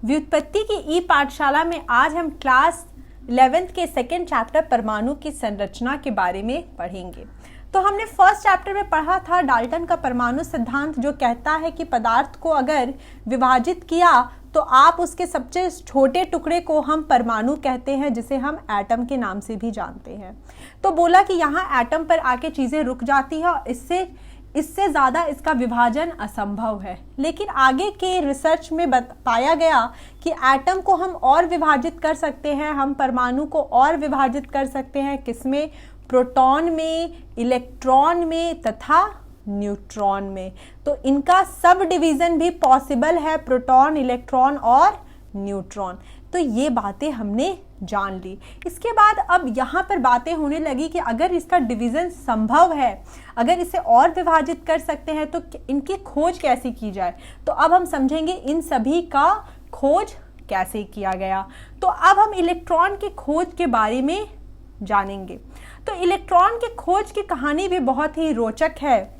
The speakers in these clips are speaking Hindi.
व्युत्पत्ति की ई पाठशाला में आज हम क्लास 11th के सेकेंड चैप्टर परमाणु की संरचना के बारे में पढ़ेंगे। तो हमने फर्स्ट चैप्टर में पढ़ा था डाल्टन का परमाणु सिद्धांत, जो कहता है कि पदार्थ को अगर विभाजित किया तो आप उसके सबसे छोटे टुकड़े को हम परमाणु कहते हैं, जिसे हम एटम के नाम से भी जानते हैं। तो बोला कि यहाँ एटम पर आके चीज़ें रुक जाती है और इससे ज़्यादा इसका विभाजन असंभव है। लेकिन आगे के रिसर्च में पाया गया कि एटम को हम और विभाजित कर सकते हैं, हम परमाणु को और विभाजित कर सकते हैं। किसमें? प्रोटॉन में, इलेक्ट्रॉन में तथा न्यूट्रॉन में। तो इनका सब डिवीज़न भी पॉसिबल है, प्रोटॉन, इलेक्ट्रॉन और न्यूट्रॉन। तो ये बातें हमने जान ली। इसके बाद अब यहाँ पर बातें होने लगी कि अगर इसका डिवीज़न संभव है, अगर इसे और विभाजित कर सकते हैं, तो इनकी खोज कैसे की जाए। तो अब हम समझेंगे इन सभी का खोज कैसे किया गया। तो अब हम इलेक्ट्रॉन की खोज के बारे में जानेंगे। तो इलेक्ट्रॉन की खोज की कहानी भी बहुत ही रोचक है।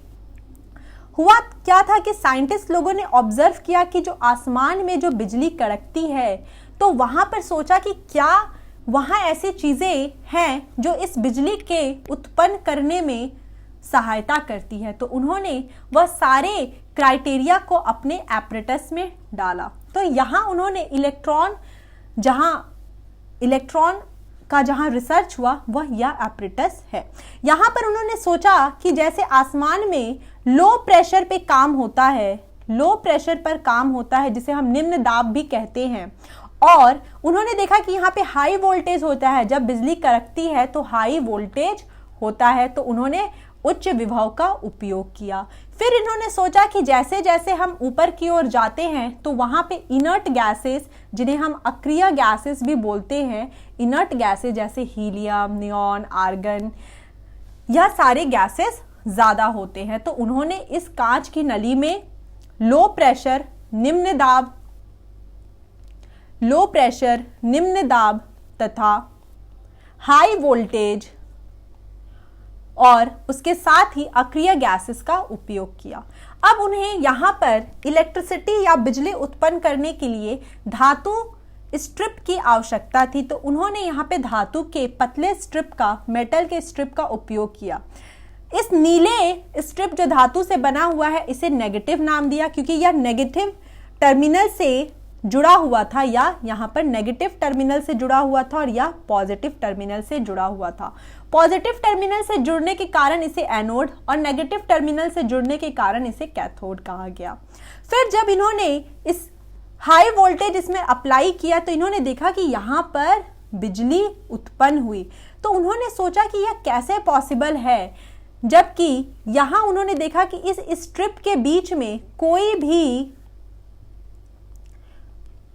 हुआ क्या था कि साइंटिस्ट लोगों ने ऑब्जर्व किया कि जो आसमान में जो बिजली कड़कती है, तो वहाँ पर सोचा कि क्या वहाँ ऐसी चीज़ें हैं जो इस बिजली के उत्पन्न करने में सहायता करती है। तो उन्होंने वह सारे क्राइटेरिया को अपने एपरेटस में डाला। तो यहाँ उन्होंने इलेक्ट्रॉन का जहाँ रिसर्च हुआ वह यह एपरेटस है। यहाँ पर उन्होंने सोचा कि जैसे आसमान में लो प्रेशर पे काम होता है, लो प्रेशर पर काम होता है जिसे हम निम्न दाब भी कहते हैं, और उन्होंने देखा कि यहाँ पे हाई वोल्टेज होता है। जब बिजली कड़कती है तो हाई वोल्टेज होता है, तो उन्होंने उच्च विभव का उपयोग किया। फिर इन्होंने सोचा कि जैसे जैसे हम ऊपर की ओर जाते हैं तो वहाँ पे इनर्ट गैसेस, जिन्हें हम अक्रिय गैसेस भी बोलते हैं, इनर्ट गैसेस जैसे हीलियम, नियॉन, आर्गन, यह सारे गैसेस ज़्यादा होते हैं। तो उन्होंने इस कांच की नली में लो प्रेशर, निम्न दाब तथा हाई वोल्टेज और उसके साथ ही अक्रिय गैसेस का उपयोग किया। अब उन्हें यहाँ पर इलेक्ट्रिसिटी या बिजली उत्पन्न करने के लिए धातु स्ट्रिप की आवश्यकता थी। तो उन्होंने यहाँ पे धातु के पतले स्ट्रिप का, मेटल के स्ट्रिप का उपयोग किया। इस नीले स्ट्रिप जो धातु से बना हुआ है, इसे नेगेटिव नाम दिया क्योंकि यह नेगेटिव टर्मिनल से जुड़ा हुआ था, या यहाँ पर नेगेटिव टर्मिनल से जुड़ा हुआ था और यह पॉजिटिव टर्मिनल से जुड़ा हुआ था। पॉजिटिव टर्मिनल से जुड़ने के कारण इसे एनोड और नेगेटिव टर्मिनल से जुड़ने के कारण इसे कैथोड कहा गया। फिर जब इन्होंने इस हाई वोल्टेज इसमें अप्लाई किया तो इन्होंने देखा कि यहाँ पर बिजली उत्पन्न हुई। तो उन्होंने सोचा कि यह कैसे पॉसिबल है, जबकि यहाँ उन्होंने देखा कि इस स्ट्रिप के बीच में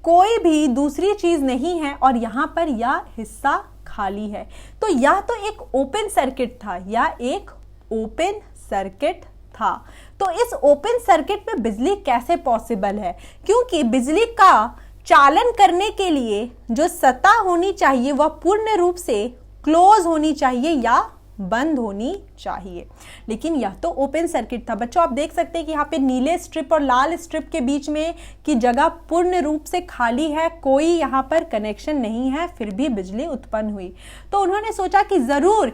कोई भी दूसरी चीज नहीं है और यहाँ पर यह हिस्सा खाली है। तो यह तो एक ओपन सर्किट था। तो इस ओपन सर्किट में बिजली कैसे पॉसिबल है, क्योंकि बिजली का चालन करने के लिए जो सतह होनी चाहिए वह पूर्ण रूप से क्लोज होनी चाहिए या बंद होनी चाहिए। लेकिन यह तो ओपन सर्किट था। बच्चों, आप देख सकते हैं कि यहाँ पे नीले स्ट्रिप और लाल स्ट्रिप के बीच में की जगह पूर्ण रूप से खाली है, कोई यहाँ पर कनेक्शन नहीं है, फिर भी बिजली उत्पन्न हुई। तो उन्होंने सोचा कि जरूर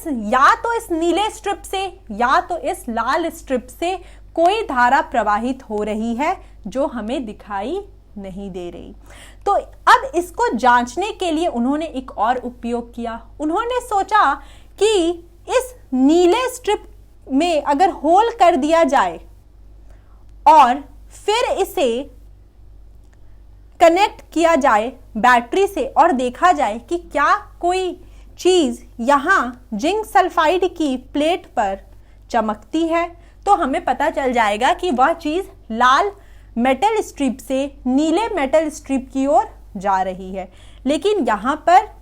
या तो इस नीले स्ट्रिप से या तो इस लाल स्ट्रिप से कोई धारा प्रवाहित हो रही है जो हमें दिखाई नहीं दे रही। तो अब इसको जांचने के लिए उन्होंने एक और उपयोग किया। उन्होंने सोचा कि इस नीले स्ट्रिप में अगर होल कर दिया जाए और फिर इसे कनेक्ट किया जाए बैटरी से और देखा जाए कि क्या कोई चीज यहां जिंक सल्फाइड की प्लेट पर चमकती है, तो हमें पता चल जाएगा कि वह चीज लाल मेटल स्ट्रिप से नीले मेटल स्ट्रिप की ओर जा रही है। लेकिन यहां पर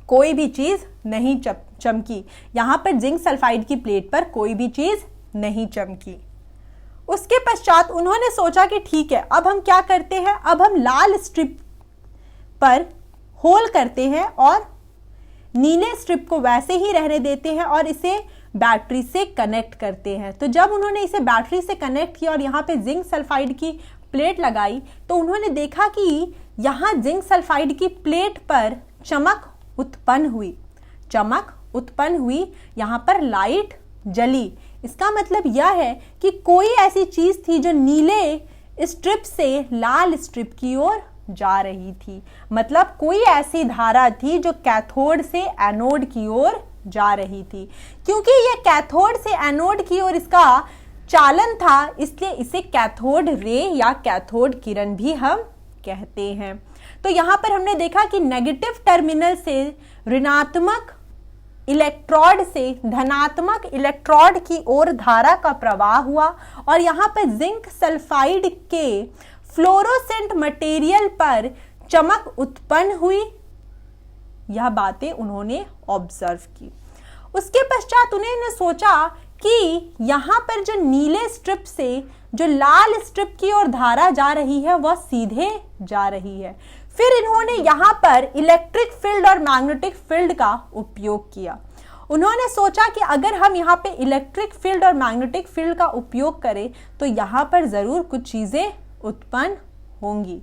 कोई भी चीज नहीं चमकी, यहाँ पर जिंक सल्फाइड की प्लेट पर कोई भी चीज नहीं चमकी। उसके पश्चात उन्होंने सोचा कि ठीक है, अब हम क्या करते हैं, अब हम लाल स्ट्रिप पर होल करते हैं और नीले स्ट्रिप को वैसे ही रहने देते हैं और इसे बैटरी से कनेक्ट करते हैं। तो जब उन्होंने इसे बैटरी से कनेक्ट किया और यहाँ पे जिंक सल्फाइड की प्लेट लगाई तो उन्होंने देखा कि यहाँ जिंक सल्फाइड की प्लेट पर चमक उत्पन्न हुई, यहाँ पर लाइट जली। इसका मतलब यह है कि कोई ऐसी चीज थी जो नीले स्ट्रिप से लाल स्ट्रिप की ओर जा रही थी, मतलब कोई ऐसी धारा थी जो कैथोड से एनोड की ओर जा रही थी। क्योंकि यह कैथोड से एनोड की ओर इसका चालन था, इसलिए इसे कैथोड रे या कैथोड किरण भी हम कहते हैं। तो यहां पर हमने देखा कि नेगेटिव टर्मिनल से ऋणात्मक इलेक्ट्रोड से धनात्मक इलेक्ट्रोड की ओर धारा का प्रवाह हुआ और यहाँ पर जिंक सल्फाइड के फ्लोरोसेंट मटेरियल पर चमक उत्पन्न हुई। यह बातें उन्होंने ऑब्जर्व की। उसके पश्चात उन्होंने सोचा कि यहाँ पर जो नीले स्ट्रिप से जो लाल स्ट्रिप की ओर धारा जा रही है वह सीधे जा रही है। फिर इन्होंने यहाँ पर इलेक्ट्रिक फील्ड और मैग्नेटिक फील्ड का उपयोग किया। उन्होंने सोचा कि अगर हम यहाँ पे इलेक्ट्रिक फील्ड और मैग्नेटिक फील्ड का उपयोग करें तो यहाँ पर जरूर कुछ चीजें उत्पन्न होंगी।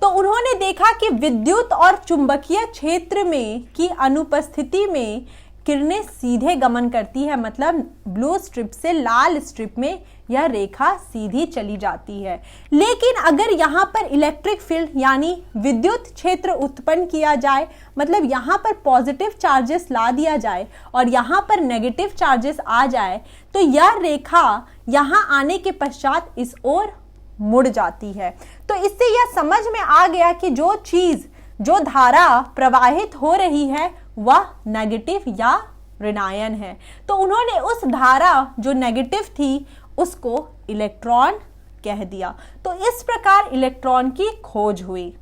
तो उन्होंने देखा कि विद्युत और चुंबकीय क्षेत्र में की अनुपस्थिति में किरणें सीधे गमन करती है, मतलब ब्लू स्ट्रिप से लाल स्ट्रिप में यह रेखा सीधी चली जाती है। लेकिन अगर यहाँ पर इलेक्ट्रिक फील्ड यानी विद्युत क्षेत्र उत्पन्न किया जाए, मतलब यहाँ पर पॉजिटिव चार्जेस ला दिया जाए और यहाँ पर नेगेटिव चार्जेस आ जाए, तो यह रेखा यहाँ आने के पश्चात इस ओर मुड़ जाती है। तो इससे यह समझ में आ गया कि जो धारा प्रवाहित हो रही है वह नेगेटिव या ऋणायन है। तो उन्होंने उस धारा जो नेगेटिव थी उसको इलेक्ट्रॉन कह दिया। तो इस प्रकार इलेक्ट्रॉन की खोज हुई।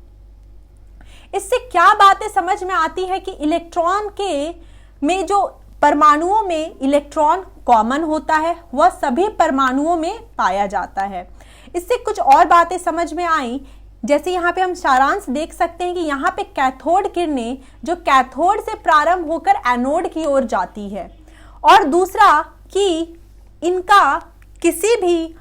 इससे क्या बातें समझ में आती है कि इलेक्ट्रॉन के में जो परमाणुओं में इलेक्ट्रॉन कॉमन होता है वह सभी परमाणुओं में पाया जाता है। इससे कुछ और बातें समझ में आई, जैसे यहाँ पे हम सारांश देख सकते हैं कि यहाँ पे कैथोड किरणें जो कैथोड से प्रारंभ होकर एनोड की ओर जाती है, और दूसरा कि इनका किसी भी,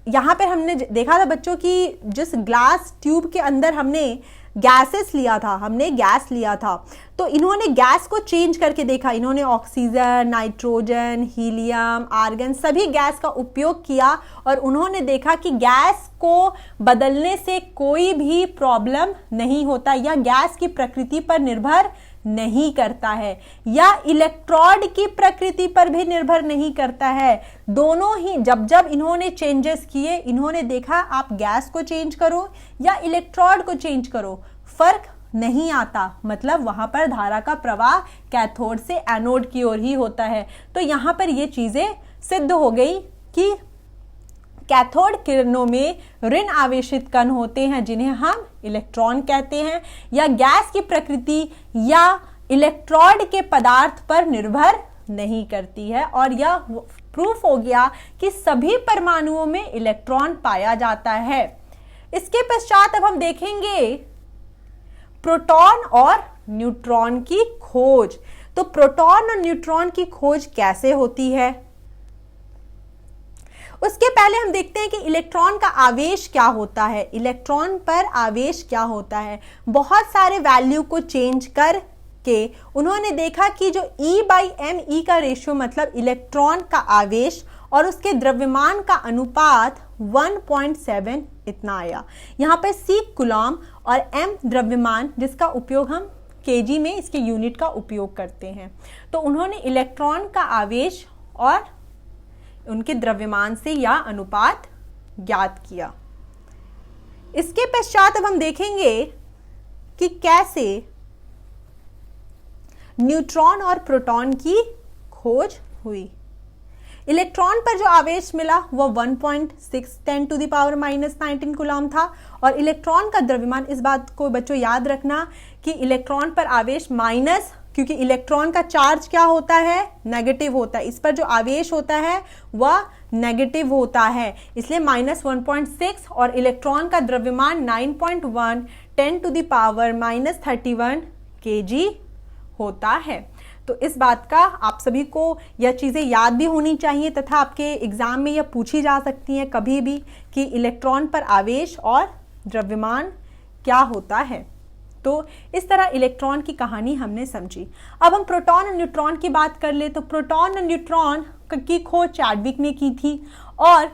यहाँ पे हमने देखा था बच्चों की जिस ग्लास ट्यूब के अंदर हमने गैसेस लिया था, हमने गैस लिया था, तो इन्होंने गैस को चेंज करके देखा। इन्होंने ऑक्सीजन, नाइट्रोजन, हीलियम, आर्गन सभी गैस का उपयोग किया और उन्होंने देखा कि गैस को बदलने से कोई भी प्रॉब्लम नहीं होता या गैस की प्रकृति पर निर्भर नहीं करता है या इलेक्ट्रोड की प्रकृति पर भी निर्भर नहीं करता है। दोनों ही जब इन्होंने चेंजेस किए, इन्होंने देखा आप गैस को चेंज करो या इलेक्ट्रोड को चेंज करो, फर्क नहीं आता, मतलब वहां पर धारा का प्रवाह कैथोड से एनोड की ओर ही होता है। तो यहां पर ये चीजें सिद्ध हो गई कि कैथोड किरणों में ऋण आवेशित कण होते हैं जिन्हें हम इलेक्ट्रॉन कहते हैं, या गैस की प्रकृति या इलेक्ट्रोड के पदार्थ पर निर्भर नहीं करती है। और यह प्रूफ हो गया कि सभी परमाणुओं में इलेक्ट्रॉन पाया जाता है। इसके पश्चात अब हम देखेंगे प्रोटॉन और न्यूट्रॉन की खोज। तो प्रोटॉन और न्यूट्रॉन की खोज कैसे होती है, उसके पहले हम देखते हैं कि इलेक्ट्रॉन का आवेश क्या होता है। इलेक्ट्रॉन पर आवेश क्या होता है, बहुत सारे वैल्यू को चेंज करके उन्होंने देखा कि जो E/me का रेशियो, मतलब इलेक्ट्रॉन का आवेश और उसके द्रव्यमान का अनुपात 1.7 इतना आया। यहाँ पर C कूलॉम और M द्रव्यमान, जिसका उपयोग हम kg में इसके यूनिट का उपयोग करते हैं। तो उन्होंने इलेक्ट्रॉन का आवेश और उनके द्रव्यमान से यह अनुपात ज्ञात किया। इसके पश्चात अब हम देखेंगे कि कैसे न्यूट्रॉन और प्रोटॉन की खोज हुई। इलेक्ट्रॉन पर जो आवेश मिला वह 1.6 10⁻⁻19 कूलॉम था और इलेक्ट्रॉन का द्रव्यमान, इस बात को बच्चों याद रखना कि इलेक्ट्रॉन पर आवेश माइनस, क्योंकि इलेक्ट्रॉन का चार्ज क्या होता है, नेगेटिव होता है, इस पर जो आवेश होता है वह नेगेटिव होता है, इसलिए -1.6 और इलेक्ट्रॉन का द्रव्यमान 9.1 10⁻⁻31 kg होता है। तो इस बात का आप सभी को यह चीज़ें याद भी होनी चाहिए तथा आपके एग्जाम में यह पूछी जा सकती हैं कभी भी कि इलेक्ट्रॉन पर आवेश और द्रव्यमान क्या होता है। तो इस तरह इलेक्ट्रॉन की कहानी हमने समझी। अब हम प्रोटॉन और न्यूट्रॉन की बात कर ले तो प्रोटॉन और न्यूट्रॉन की खोज चैडविक ने की थी और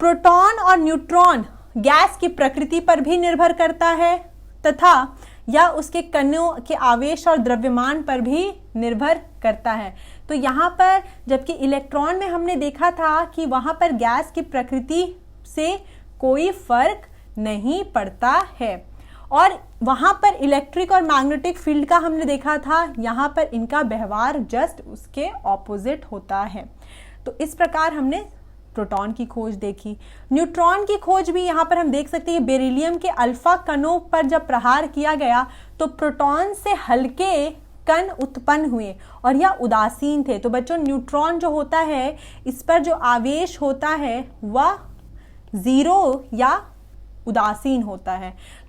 प्रोटॉन और न्यूट्रॉन गैस की प्रकृति पर भी निर्भर करता है तथा या उसके कणों के आवेश और द्रव्यमान पर भी निर्भर करता है। तो यहाँ पर जबकि इलेक्ट्रॉन में हमने देखा था कि वहाँ पर गैस की प्रकृति से कोई फर्क नहीं पड़ता है और वहाँ पर इलेक्ट्रिक और मैग्नेटिक फील्ड का हमने देखा था, यहाँ पर इनका व्यवहार जस्ट उसके ऑपोजिट होता है। तो इस प्रकार हमने प्रोटॉन की खोज देखी। न्यूट्रॉन की खोज भी यहाँ पर हम देख सकते हैं, बेरिलियम के अल्फा कणों पर जब प्रहार किया गया तो प्रोटॉन से हल्के कण उत्पन्न हुए और यह उदासीन थे। तो बच्चों न्यूट्रॉन जो होता है इस पर जो आवेश होता है वह 0 या उदासीन होता है। तो